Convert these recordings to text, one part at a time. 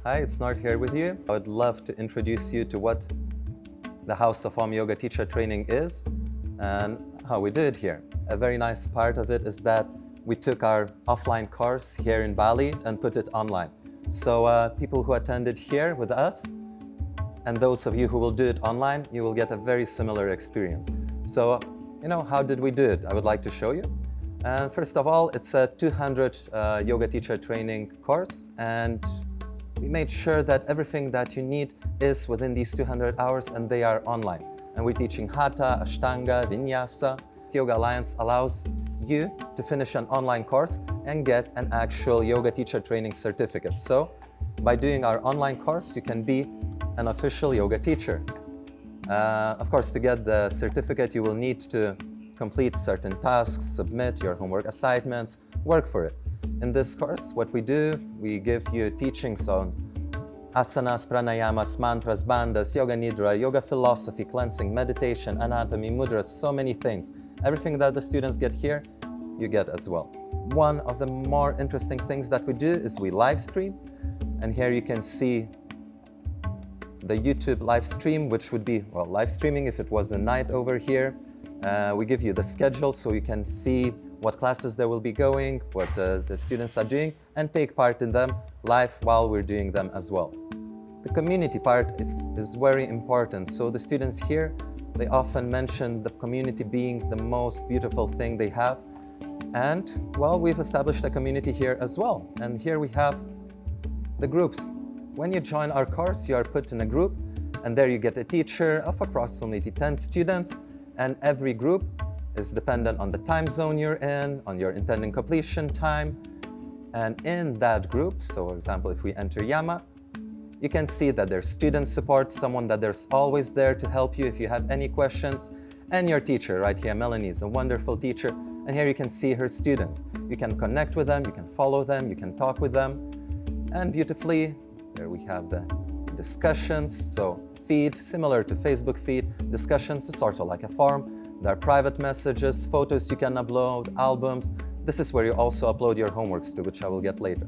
Hi, it's Nart here with you. I would love to introduce you to what the House of Om Yoga Teacher Training is and how we do it here. A very nice part of it is that we took our offline course here in Bali and put it online. So people who attended here with us and those of you who will do it online, you will get a very similar experience. So, how did we do it? I would like to show you. First of all, it's a 200 yoga teacher training course, and we made sure that everything that you need is within these 200 hours and they are online. And we're teaching HATHA, ASHTANGA, VINYASA. Yoga Alliance allows you to finish an online course and get an actual yoga teacher training certificate. So by doing our online course, you can be an official yoga teacher. Of course, to get the certificate, you will need to complete certain tasks, submit your homework assignments, work for it. In this course, what we do, we give you teachings on asanas, pranayamas, mantras, bandhas, yoga nidra, yoga philosophy, cleansing, meditation, anatomy, mudras, so many things. Everything that the students get here, you get as well. One of the more interesting things that we do is we live stream. And here you can see the YouTube live stream, which would be, live streaming if it was a night over here. We give you the schedule so you can see what classes there will be going, what the students are doing, and take part in them live while we're doing them as well. The community part is very important. So the students here, they often mention the community being the most beautiful thing they have. And, we've established a community here as well. And here we have the groups. When you join our course, you are put in a group, and there you get a teacher of approximately 10 students, and every group is dependent on the time zone you're in, on your intended completion time. And in that group, so for example, if we enter Yama, you can see that there's student support, someone that there's always there to help you if you have any questions, and your teacher right here, Melanie, is a wonderful teacher. And here you can see her students. You can connect with them, you can follow them, you can talk with them. And beautifully, there we have the discussions. So feed, similar to Facebook feed, discussions is sort of like a forum. There are private messages, photos you can upload, albums. This is where you also upload your homeworks to, which I will get later.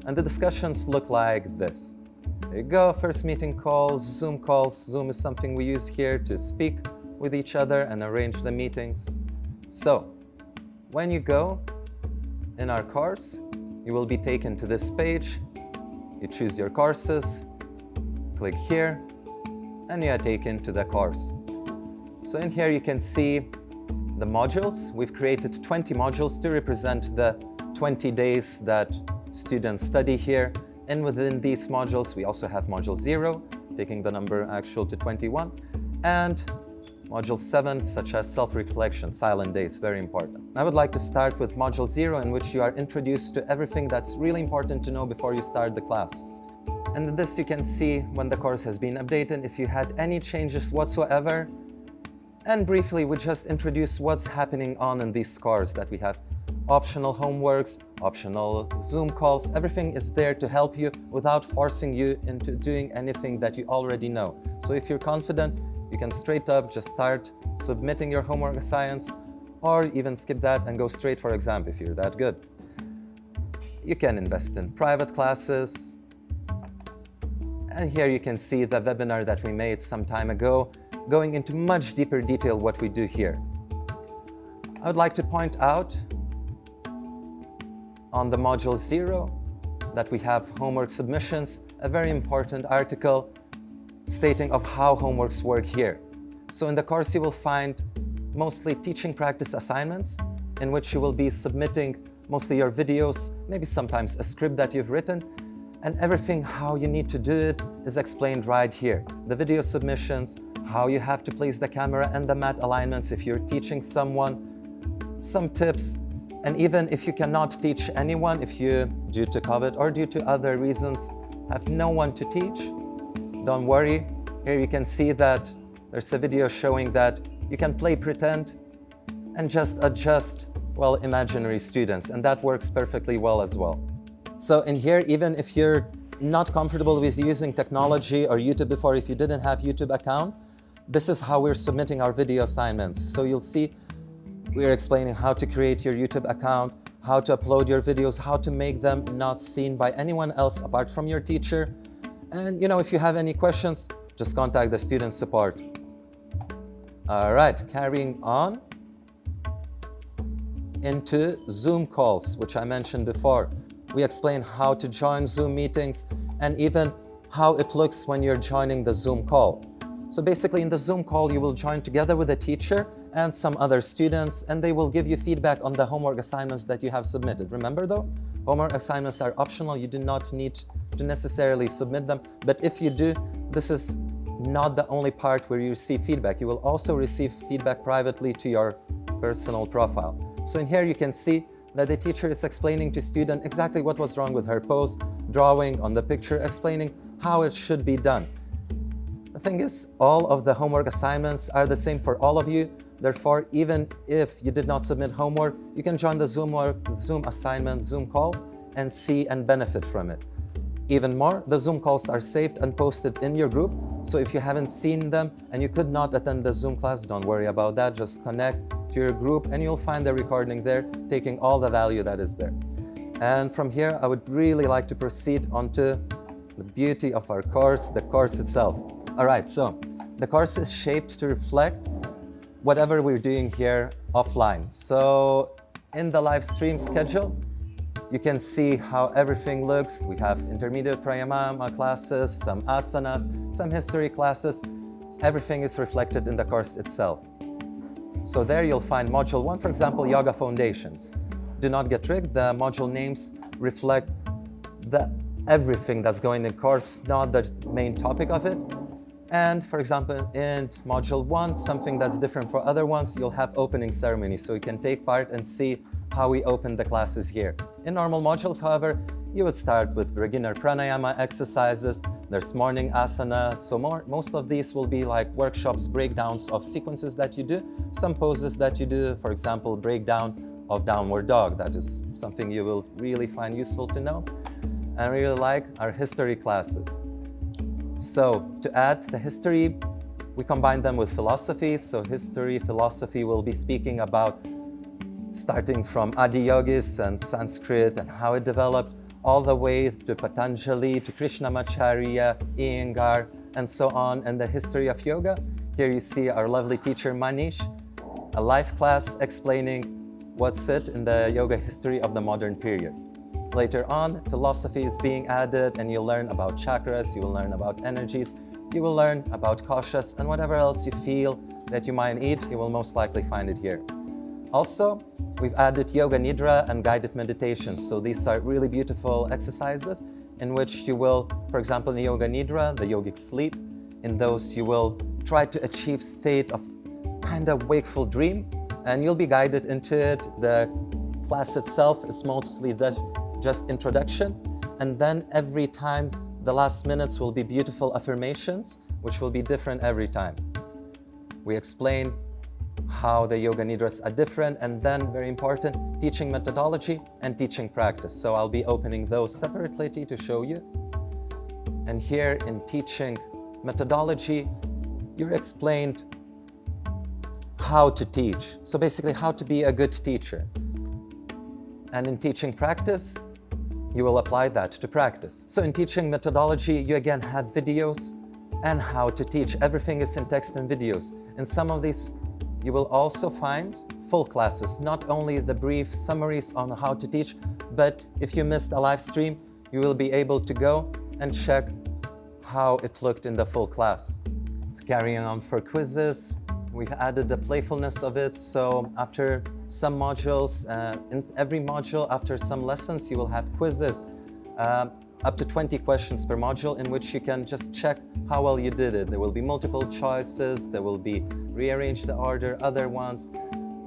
And the discussions look like this. There you go, first meeting calls, Zoom calls. Zoom is something we use here to speak with each other and arrange the meetings. So, when you go in our course, you will be taken to this page. You choose your courses, click here, and you are taken to the course. So in here you can see the modules. We've created 20 modules to represent the 20 days that students study here. And within these modules, we also have module 0, taking the number actual to 21, and module 7, such as self-reflection, silent days, very important. I would like to start with module 0, in which you are introduced to everything that's really important to know before you start the classes. And in this you can see when the course has been updated, if you had any changes whatsoever. And briefly, we just introduce what's happening in this course, that we have optional homeworks, optional Zoom calls. Everything is there to help you without forcing you into doing anything that you already know. So if you're confident, you can straight up just start submitting your homework assignments, or even skip that and go straight for exam if you're that good. You can invest in private classes. And here you can see the webinar that we made some time ago, going into much deeper detail what we do here. I would like to point out on the module 0 that we have homework submissions, a very important article stating of how homeworks work here. So in the course you will find mostly teaching practice assignments in which you will be submitting mostly your videos, maybe sometimes a script that you've written, and everything how you need to do it is explained right here. The video submissions, how you have to place the camera and the mat alignments if you're teaching someone, some tips, and even if you cannot teach anyone, if you, due to COVID or due to other reasons, have no one to teach, don't worry. Here you can see that there's a video showing that you can play pretend and just adjust, imaginary students, and that works perfectly well as well. So in here, even if you're not comfortable with using technology or YouTube before, if you didn't have YouTube account, this is how we're submitting our video assignments. So you'll see we're explaining how to create your YouTube account, how to upload your videos, how to make them not seen by anyone else apart from your teacher, And if you have any questions, just contact the student support. All right, carrying on into Zoom calls, which I mentioned before. We explain how to join Zoom meetings and even how it looks when you're joining the Zoom call. So basically in the Zoom call, you will join together with a teacher and some other students, and they will give you feedback on the homework assignments that you have submitted. Remember though, homework assignments are optional. You do not need to necessarily submit them, but if you do, this is not the only part where you receive feedback. You will also receive feedback privately to your personal profile. So in here you can see that the teacher is explaining to student exactly what was wrong with her pose, drawing on the picture, explaining how it should be done. The thing is, all of the homework assignments are the same for all of you. Therefore, even if you did not submit homework, you can join the Zoom assignment, Zoom call, and see and benefit from it. Even more, the Zoom calls are saved and posted in your group. So if you haven't seen them and you could not attend the Zoom class, don't worry about that. Just connect to your group and you'll find the recording there, taking all the value that is there. And from here, I would really like to proceed onto the beauty of our course, the course itself. All right, so the course is shaped to reflect whatever we're doing here offline. So in the live stream schedule, you can see how everything looks. We have intermediate pranayama classes, some asanas, some history classes. Everything is reflected in the course itself. So there you'll find module 1, for example, yoga foundations. Do not get tricked, the module names reflect everything that's going in the course, not the main topic of it. And for example, in module 1, something that's different for other ones, you'll have opening ceremony, so you can take part and see how we open the classes here. In normal modules, however, you would start with beginner pranayama exercises. There's morning asana, so most of these will be like workshops, breakdowns of sequences that you do, some poses that you do, for example, breakdown of downward dog. That is something you will really find useful to know. And I really like our history classes. So to add the history, we combine them with philosophy. So history, philosophy will be speaking about starting from Adi Yogis and Sanskrit and how it developed all the way to Patanjali, to Krishnamacharya, Iyengar, and so on, and the history of yoga. Here you see our lovely teacher Manish, a live class explaining what's it in the yoga history of the modern period. Later on, philosophy is being added and you'll learn about chakras, you will learn about energies, you will learn about koshas, and whatever else you feel that you might need, you will most likely find it here. Also, we've added yoga nidra and guided meditations. So these are really beautiful exercises in which you will, for example, in yoga nidra, the yogic sleep, in those you will try to achieve state of kind of wakeful dream, and you'll be guided into it. The class itself is mostly just introduction, and then every time the last minutes will be beautiful affirmations, which will be different every time. We explain how the yoga nidras are different, and then, very important, teaching methodology and teaching practice. So I'll be opening those separately to show you. And here in teaching methodology, you're explained how to teach. So basically how to be a good teacher. And in teaching practice, you will apply that to practice. So in teaching methodology, you again have videos and how to teach. Everything is in text and videos. In some of these, you will also find full classes, not only the brief summaries on how to teach, but if you missed a live stream, you will be able to go and check how it looked in the full class. So carrying on for quizzes, we've added the playfulness of it. So after some modules, in every module, after some lessons, you will have quizzes, up to 20 questions per module, in which you can just check how well you did it. There will be multiple choices, there will be rearrange the order, other ones.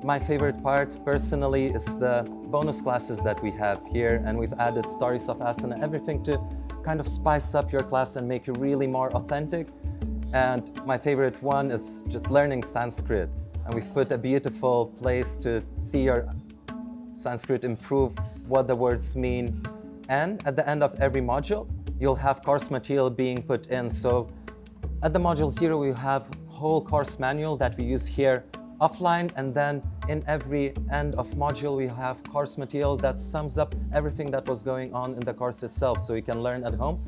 My favorite part, personally, is the bonus classes that we have here, and we've added stories of asana, everything to kind of spice up your class and make you really more authentic. And my favorite one is just learning Sanskrit. And we've put a beautiful place to see your Sanskrit improve, what the words mean. And at the end of every module, you'll have course material being put in. So at the module 0, we have whole course manual that we use here offline, and then in every end of module we have course material that sums up everything that was going on in the course itself, so you can learn at home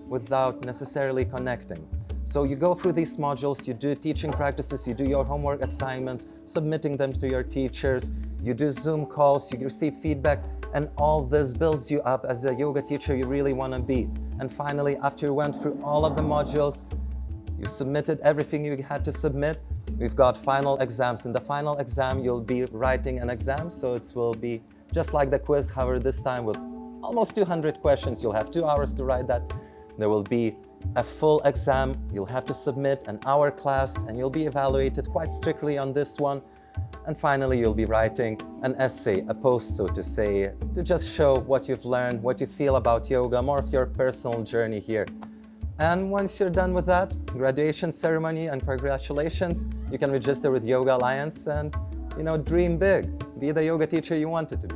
without necessarily connecting. So you go through these modules, you do teaching practices, you do your homework assignments, submitting them to your teachers, you do Zoom calls, you receive feedback, and all this builds you up as a yoga teacher you really want to be. And finally, after you went through all of the modules, you submitted everything you had to submit, we've got final exams. In the final exam, you'll be writing an exam, so it will be just like the quiz, however this time with almost 200 questions. You'll have 2 hours to write that. There will be a full exam, you'll have to submit an hour class, and you'll be evaluated quite strictly on this one. And finally, you'll be writing an essay, a post, so to say, to just show what you've learned, what you feel about yoga, more of your personal journey here. And once you're done with that, graduation ceremony, and congratulations, you can register with Yoga Alliance and, dream big. Be the yoga teacher you wanted to be.